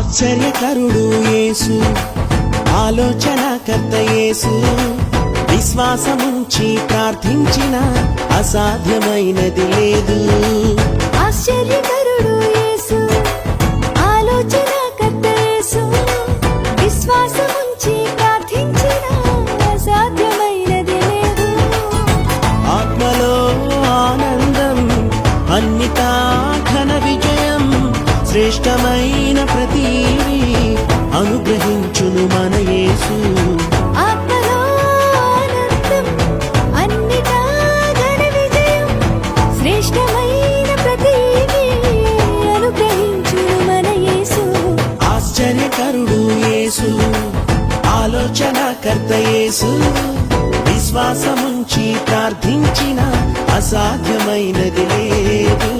ఆశ్చర్యకరుడు యేసు, ఆలోచనకర్త యేసు, విశ్వాసముంచి ప్రార్థించిన అసాధ్యమైనది లేదు. ఆశ్చర్యకరుడు యేసు, ఆలోచనకర్త యేసు, విశ్వాసముంచి ప్రార్థించిన అసాధ్యమైనది లేదు. ఆత్మలో ఆనందం, అన్నిటా ఘన విజయం, శ్రేష్టమైన ప్రతిదీ అనుగ్రహించును మన యేసు. ఆత్మలో ఆనందం, అన్నిటా ఘన విజయం, శ్రేష్టమైన ప్రతిదీ అనుగ్రహించును మన యేసు. ఆశ్చర్యకరుడు యేసు, ఆలోచనకర్త యేసు, విశ్వాసముంచి ప్రార్థించిన అసాధ్యమైనది లేదు.